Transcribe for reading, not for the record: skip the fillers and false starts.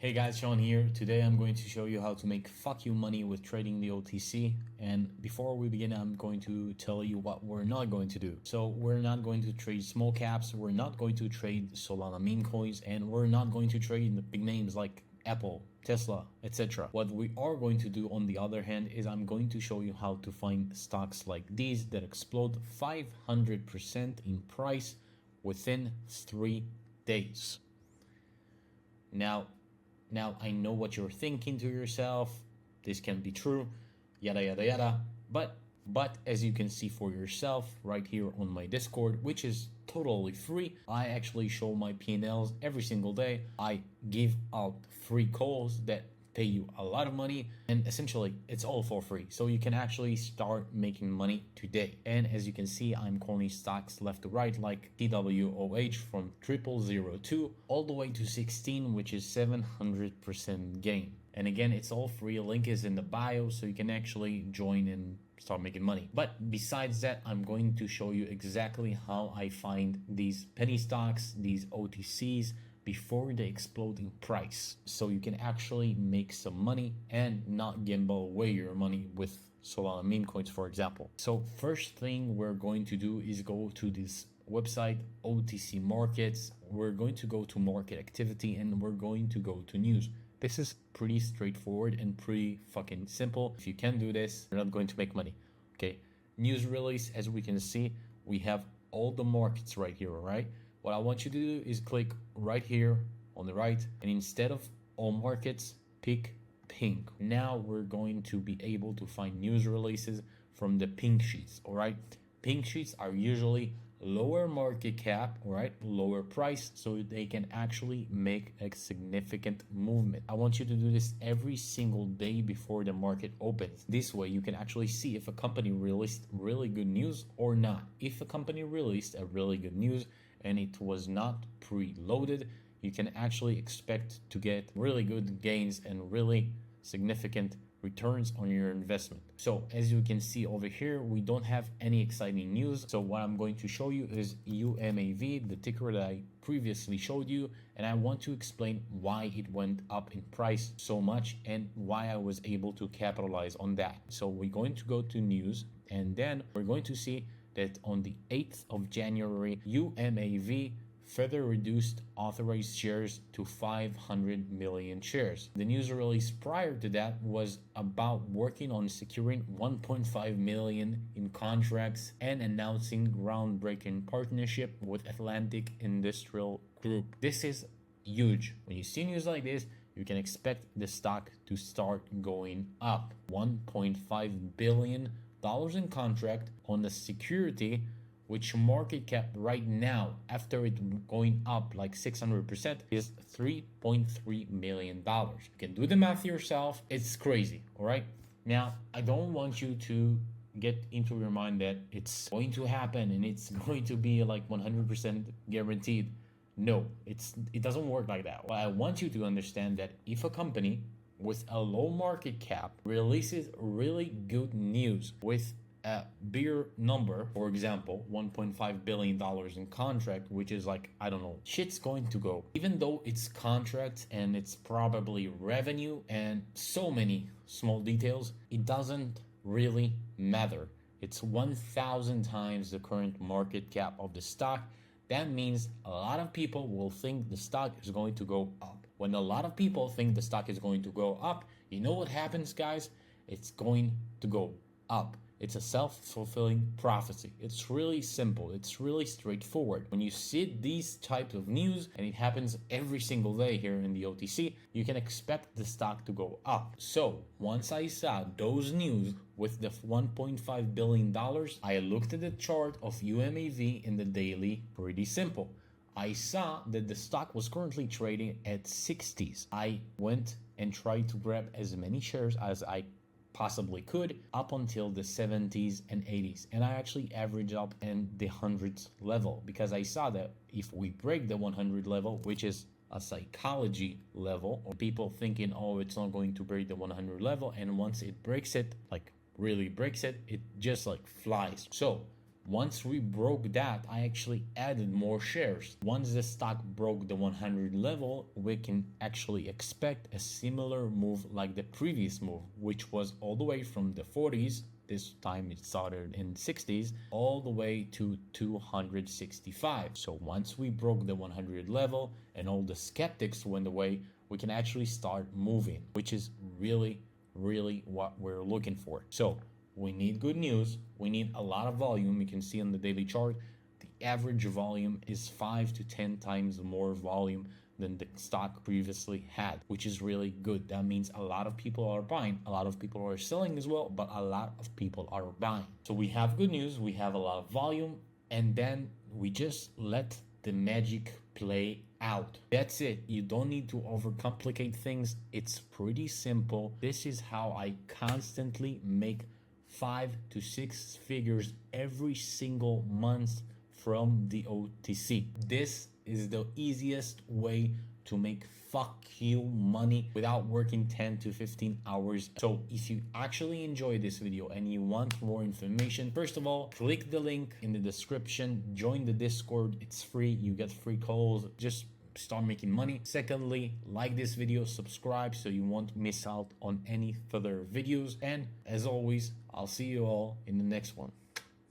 Hey guys, Sean here. Today I'm going to show you how to make fuck you money with trading the OTC. And before we begin, I'm going to tell you what we're not going to do. So we're not going to trade small caps, we're not going to trade Solana meme coins, and we're not going to trade the big names like Apple, Tesla, etc. What we are going to do on the other hand is I'm going to show you how to find stocks like these that explode 500% in price within 3 days. Now, I know what you're thinking to yourself. This can be true, yada, yada, yada. But as you can see for yourself right here on my Discord, which is totally free, I actually show my P&Ls every single day. I give out free calls that pay you a lot of money, and essentially it's all for free, so you can actually start making money today. And as you can see, I'm calling stocks left to right like TWOH from 0002 all the way to 16, which is 700% gain. And again, it's all free. Link is in the bio, so you can actually join and start making money. But besides that, I'm going to show you exactly how I find these penny stocks, these OTCs, before they explode in price, so you can actually make some money and not gamble away your money with Solana meme coins, for example. So first thing we're going to do is go to this website, OTC markets. We're going to go to market activity and we're going to go to news. This is pretty straightforward and pretty fucking simple. If you can do this, you're not going to make money. Okay, news release. As we can see, we have all the markets right here, all right? What I want you to do is click right here on the right, and instead of all markets, pick pink. Now we're going to be able to find news releases from the pink sheets, all right? Pink sheets are usually lower market cap, all right, lower price, so they can actually make a significant movement. I want you to do this every single day before the market opens. This way you can actually see if a company released really good news or not. If a company released a really good news and it was not preloaded, you can actually expect to get really good gains and really significant returns on your investment. So as you can see over here, we don't have any exciting news. So what I'm going to show you is UMAV, the ticker that I previously showed you, and I want to explain why it went up in price so much and why I was able to capitalize on that. So we're going to go to news, and then we're going to see that on the 8th of January, UMAV further reduced authorized shares to 500 million shares. The news release prior to that was about working on securing 1.5 million in contracts and announcing groundbreaking partnership with Atlantic Industrial Group. This is huge. When you see news like this, you can expect the stock to start going up. $1.5 billion in contract on the security, which market cap right now, after it going up like 600%, is $3.3 million. You can do the math yourself. It's crazy, all right? Now, I don't want you to get into your mind that it's going to happen and it's going to be like 100% guaranteed. No, it doesn't work like that. Well, I want you to understand that if a company with a low market cap releases really good news with a bigger number, for example, $1.5 billion in contract, which is like, I don't know, shit's going to go. Even though it's contract and it's probably revenue and so many small details, it doesn't really matter. It's 1,000 times the current market cap of the stock. That means a lot of people will think the stock is going to go up. When a lot of people think the stock is going to go up, you know what happens, guys? It's going to go up. It's a self-fulfilling prophecy. It's really simple. It's really straightforward. When you see these types of news, and it happens every single day here in the OTC, you can expect the stock to go up. So once I saw those news with the $1.5 billion, I looked at the chart of UMAV in the daily. Pretty simple. I saw that the stock was currently trading at 60s. I went and tried to grab as many shares as I possibly could up until the 70s and 80s, and I actually averaged up in the hundreds level because I saw that if we break the 100 level, which is a psychology level, or people thinking, oh, it's not going to break the 100 level, and once it breaks it, like really breaks it, it just like flies. So Once we broke that, I actually added more shares. Once the stock broke the 100 level, we can actually expect a similar move like the previous move, which was all the way from the 40s. This time it started in 60s all the way to 265. So once we broke the 100 level and all the skeptics went away, we can actually start moving, which is really what we're looking for. So we need good news. We need a lot of volume. You can see on the daily chart, the average volume is 5 to 10 times more volume than the stock previously had, which is really good. That means a lot of people are buying, a lot of people are selling as well, but a lot of people are buying. So we have good news, we have a lot of volume, and then we just let the magic play out. That's it. You don't need to overcomplicate things. It's pretty simple. This is how I constantly make 5 to 6 figures every single month from the OTC. This is the easiest way to make fuck you money without working 10 to 15 hours. So if you actually enjoy this video and you want more information, first of all, click the link in the description, join the Discord. It's free. You get free calls. Just start making money. Secondly, like this video, subscribe so you won't miss out on any further videos. And as always, I'll see you all in the next one.